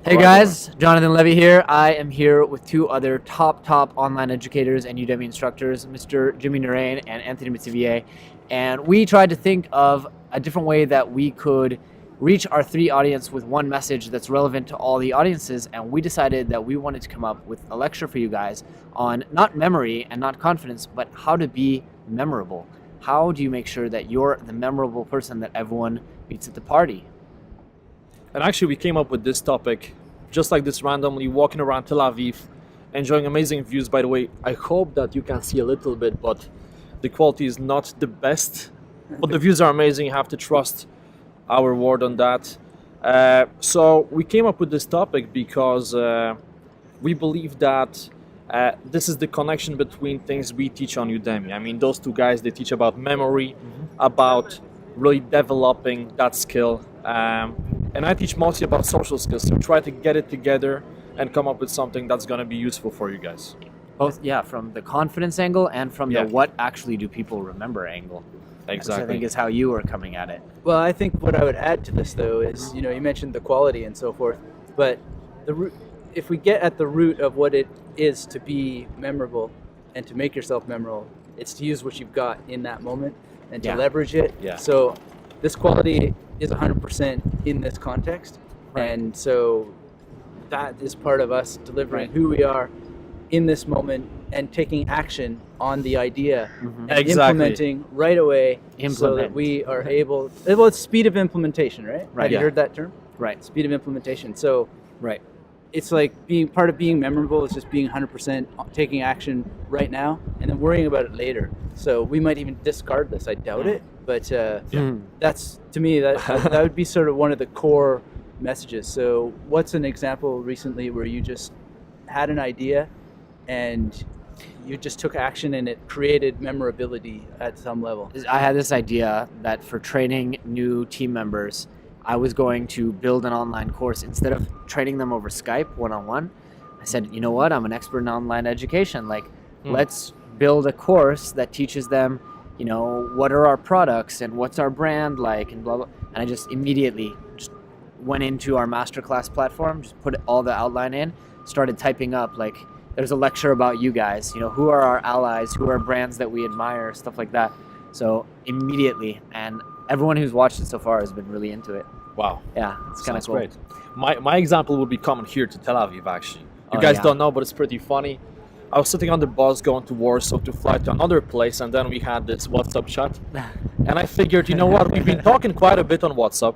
Hey guys, Jonathan Levy here. I am here with two other top online educators and Udemy instructors, Mr. Jimmy Naraine and Anthony Metivier. And we tried to think of a different way that we could reach our three audience with one message that's relevant to all the audiences. And we decided that we wanted to come up with a lecture for you guys on not memory and not confidence, but how to be memorable. How do you make sure that you're the memorable person that everyone meets at the party? And actually, we came up with this topic just like this randomly, walking around Tel Aviv, enjoying amazing views. By the way, I hope that you can see a little bit, but the quality is not the best. But the views are amazing. You have to trust our word on that. So we came up with this topic because we believe that this is the connection between things we teach on Udemy. I mean, those two guys, they teach about memory, about really developing that skill. And I teach mostly about social skills, so try to get it together and come up with something that's going to be useful for you guys. Both, yeah, from the confidence angle and from the what actually do people remember angle. Exactly. Which I think is how you are coming at it. Well, I think what I would add to this, though, is, you mentioned the quality and so forth, but if we get at the root of what it is to be memorable and to make yourself memorable, it's to use what you've got in that moment and to leverage it. Yeah. So this quality is 100% in this context, and so that is part of us delivering who we are in this moment and taking action on the idea and implementing right away so that we are able. Well, it's speed of implementation, right? Have you heard that term? Right. Speed of implementation. So it's like being part of being memorable is just being 100% taking action right now and then worrying about it later. So we might even discard this. I doubt it, but that's, to me, that would be sort of one of the core messages. So what's an example recently where you just had an idea and you just took action and it created memorability at some level? I had this idea that for training new team members, I was going to build an online course. Instead of training them over Skype one-on-one, I said, you know what, I'm an expert in online education. Let's build a course that teaches them, what are our products and what's our brand like and blah, blah. And I just immediately just went into our masterclass platform, just put all the outline in, started typing up, there's a lecture about you guys, who are our allies, who are brands that we admire, stuff like that. So immediately, and everyone who's watched it so far has been really into it. Wow. Yeah, it's kind of cool. Great. My example would be coming here to Tel Aviv, actually. You guys don't know, but it's pretty funny. I was sitting on the bus going to Warsaw to fly to another place, and then we had this WhatsApp chat. And I figured, you know what, we've been talking quite a bit on WhatsApp,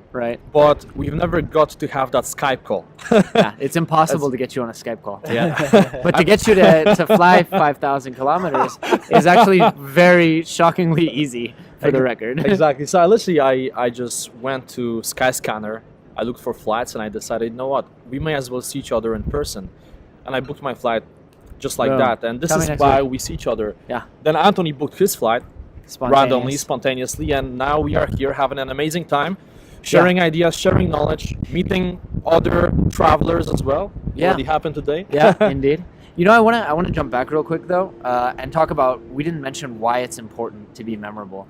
but we've never got to have that Skype call. Yeah, it's impossible to get you on a Skype call. Yeah. But to get you to fly 5,000 kilometers is actually very shockingly easy, for the record. Exactly. So I just went to Skyscanner. I looked for flights, and I decided, you know what, we may as well see each other in person. And I booked my flight just like that. And this is why we see each other. Yeah. Then Anthony booked his flight randomly, spontaneously, and now we are here having an amazing time, sharing ideas, sharing knowledge, meeting other travelers as well. Yeah. Already happened today. Yeah, indeed. I want to jump back real quick though, and talk about, we didn't mention why it's important to be memorable.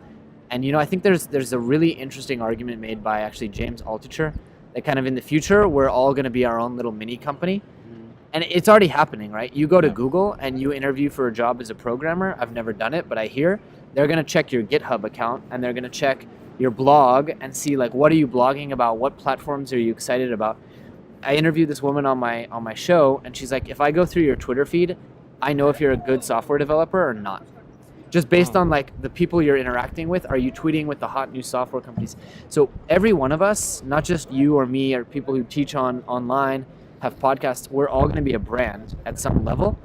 And I think there's a really interesting argument made by actually James Altucher that kind of in the future we're all going to be our own little mini company. And it's already happening, right? You go to Google and you interview for a job as a programmer. I've never done it, but I hear they're going to check your GitHub account and they're going to check your blog and see what are you blogging about? What platforms are you excited about? I interviewed this woman on my show, and she's like, if I go through your Twitter feed, I know if you're a good software developer or not. Just based on the people you're interacting with. Are you tweeting with the hot new software companies? So every one of us, not just you or me or people who teach online, have podcasts, we're all going to be a brand at some level,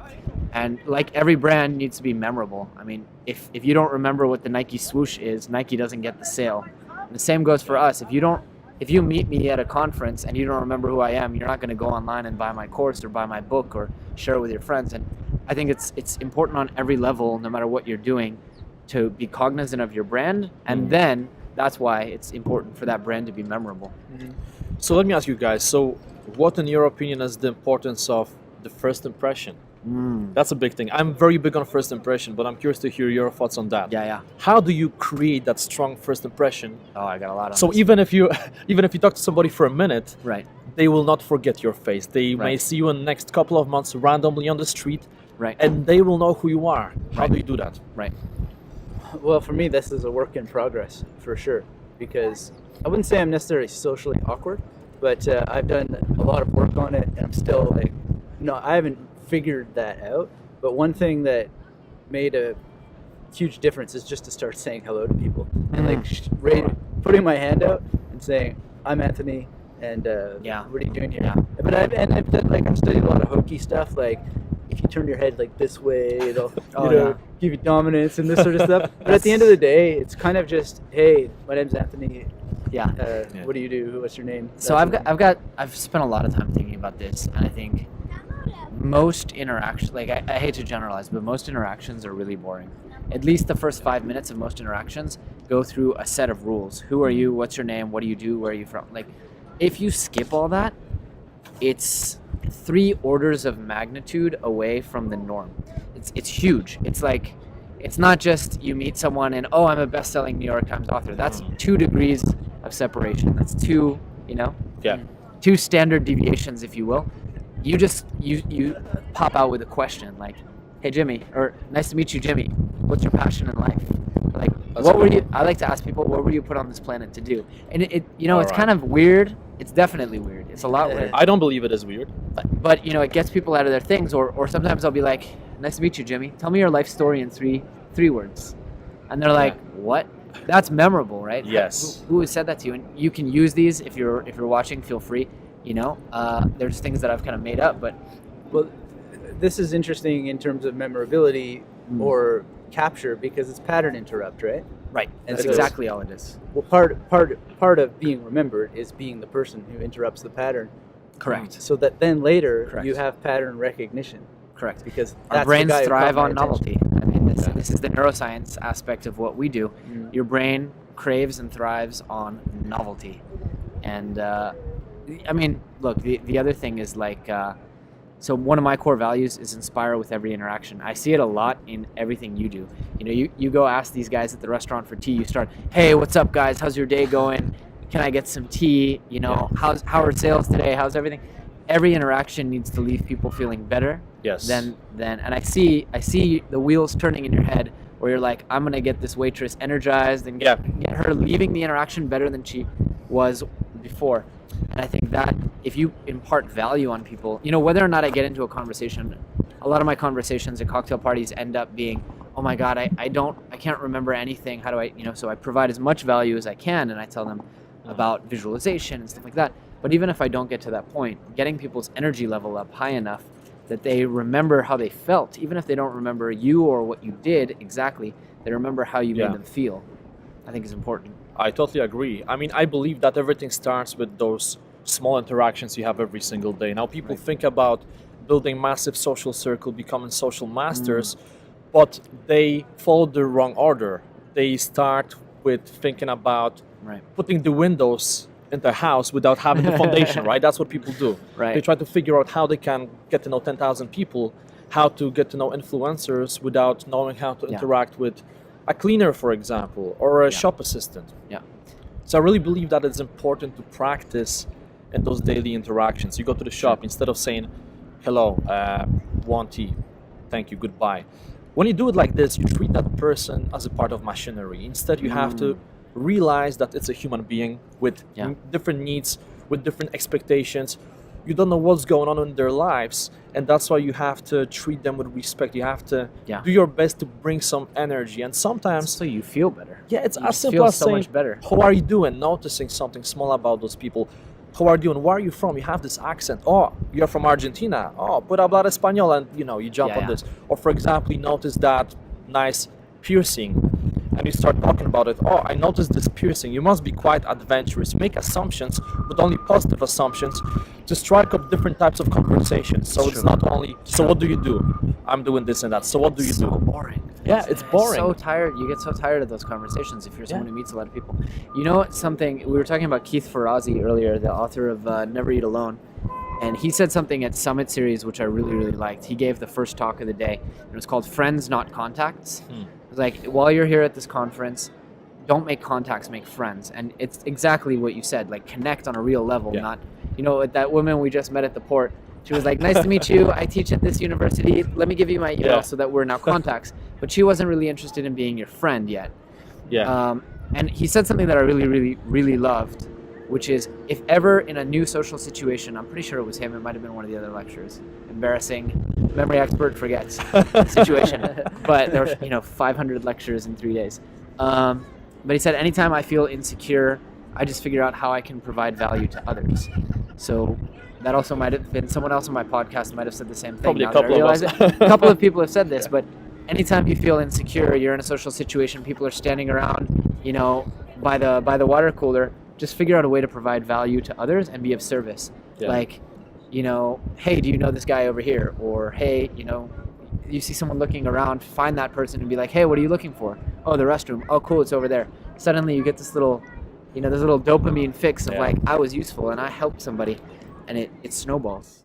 and every brand needs to be memorable. I mean, if you don't remember what the Nike swoosh is, Nike doesn't get the sale. And the same goes for us. If you meet me at a conference and you don't remember who I am, you're not going to go online and buy my course or buy my book or share it with your friends. And I think it's important on every level, no matter what you're doing, to be cognizant of your brand, and then that's why it's important for that brand to be memorable. So let me ask you guys, what in your opinion is the importance of the first impression? That's a big thing. I'm very big on first impression, but I'm curious to hear your thoughts on that. Yeah. How do you create that strong first impression? Oh, I got a lot of So even if you talk to somebody for a minute, they will not forget your face. They may Right. see you in the next couple of months randomly on the street, Right. and they will know who you are. How Right. do you do that? Right. Well, for me, this is a work in progress for sure, because I wouldn't say I'm necessarily socially awkward, but I've done a lot of work on it, and I'm still like, no, I haven't figured that out. But one thing that made a huge difference is just to start saying hello to people and like putting my hand out and saying, "I'm Anthony," and Yeah. what are you doing here? Yeah. But I've done, like, I've studied a lot of hokey stuff, like if you turn your head like this way, it'll Oh, yeah. give you dominance and this sort of stuff. But at the end of the day, it's kind of just, hey, my name's Anthony. Yeah. What do you do? What's your name? So I've spent a lot of time thinking about this, and I think most interactions, like I hate to generalize, but most interactions are really boring. At least the first 5 minutes of most interactions go through a set of rules. Who are you? What's your name? What do you do? Where are you from? Like, if you skip all that, it's 3 orders of magnitude away from the norm. It's huge. It's like, it's not just you meet someone and, oh, I'm a best-selling New York Times author. That's 2 degrees of separation. That's 2, Yeah. 2 standard deviations, if you will. You just you pop out with a question like, "Hey Jimmy," or "Nice to meet you, Jimmy. What's your passion in life?" Like, That's what were cool. you? I like to ask people, what were you put on this planet to do? And it's Alright. kind of weird. It's definitely weird. It's a lot weird. I don't believe it is weird. But it gets people out of their things. Or sometimes I'll be like, "Nice to meet you, Jimmy. Tell me your life story in three words," and they're like, "What?" That's memorable, right? Yes. Who has said that to you? And you can use these if you're watching. Feel free. There's things that I've kind of made up, but Well, this is interesting in terms of memorability or capture, because it's pattern interrupt, right? right. And That's so- exactly all it is. Well, part of being remembered is being the person who interrupts the pattern, Correct. so that then later Correct. you have pattern recognition, Correct. because Our that's the brains guy who thrive caught my on attention. novelty. I mean, this is the neuroscience aspect of what we do. Your brain craves and thrives on novelty. And I mean, look, the other thing is like, so one of my core values is inspire with every interaction. I see it a lot in everything you do. You go ask these guys at the restaurant for tea. You start, "Hey, what's up, guys? How's your day going? Can I get some tea? How are sales today? How's everything?" Every interaction needs to leave people feeling better. Yes. Then, and I see the wheels turning in your head where you're like, "I'm gonna get this waitress energized and get her leaving the interaction better than she was before." And I think that if you impart value on people, whether or not I get into a conversation, a lot of my conversations at cocktail parties end up being, "Oh my God, I can't remember anything. How do I?" So I provide as much value as I can, and I tell them about visualization and stuff like that. But even if I don't get to that point, getting people's energy level up high enough that they remember how they felt, even if they don't remember you or what you did exactly, they remember how you Yeah. made them feel, I think is important. I totally agree. I mean, I believe that everything starts with those small interactions you have every single day. Now, people think about building massive social circle, becoming social masters, but they follow the wrong order. They start with thinking about Right. putting the windows in their house without having the foundation, right? That's what people do. Right. They try to figure out how they can get to know 10,000 people, how to get to know influencers without knowing how to Yeah. interact with a cleaner, for example, or a Yeah. shop assistant. Yeah. So I really believe that it's important to practice in those daily interactions. You go to the shop, instead of saying, "Hello, want tea, thank you, goodbye." When you do it like this, you treat that person as a part of machinery. Instead, you have to realize that it's a human being with Yeah. different needs, with different expectations. You don't know what's going on in their lives, and that's why you have to treat them with respect. You have to Yeah. do your best to bring some energy, and sometimes So you feel better. yeah, it's You as simple feel as so saying, much better. "How are you doing?" Noticing something small about those people. "How are you doing? Where are you from? You have this accent. Oh, you're from Argentina. Oh, puedo hablar español," and you jump Yeah, on yeah. this. Or for example, you notice that nice piercing, and you start talking about it. "Oh, I noticed this piercing. You must be quite adventurous." Make assumptions, but only positive assumptions, to strike up different types of conversations. So it's True. not only, "So what do you do?" "I'm doing this and that." "So what do you So do?" boring. Yeah, it's boring. So tired. You get so tired of those conversations if you're someone Yeah. who meets a lot of people. Something we were talking about Keith Ferrazzi earlier, the author of Never Eat Alone, and he said something at Summit Series which I really, really liked. He gave the first talk of the day. It was called "Friends, Not Contacts." It was like, while you're here at this conference, don't make contacts, make friends. And it's exactly what you said. Like, connect on a real level, Yeah. not that woman we just met at the port. She was like, nice to meet you. I teach at this university. Let me give you my email so that we're now contacts. But she wasn't really interested in being your friend yet. Yeah. And he said something that I really, really, really loved, which is, if ever in a new social situation, I'm pretty sure it was him, it might have been one of the other lecturers, embarrassing, memory expert forgets situation, but there were 500 lectures in 3 days. But he said, anytime I feel insecure, I just figure out how I can provide value to others. So that also might have been someone else on my podcast might have said the same thing. Probably now a couple that I of realize us. it. A couple of people have said this, but anytime you feel insecure, you're in a social situation, people are standing around, by the water cooler, just figure out a way to provide value to others and be of service. Yeah. Like, hey, do you know this guy over here? Or, hey, you see someone looking around, find that person and be like, hey, what are you looking for? Oh, the restroom. Oh, cool, it's over there. Suddenly you get this little dopamine fix of like, I was useful and I helped somebody, and it snowballs.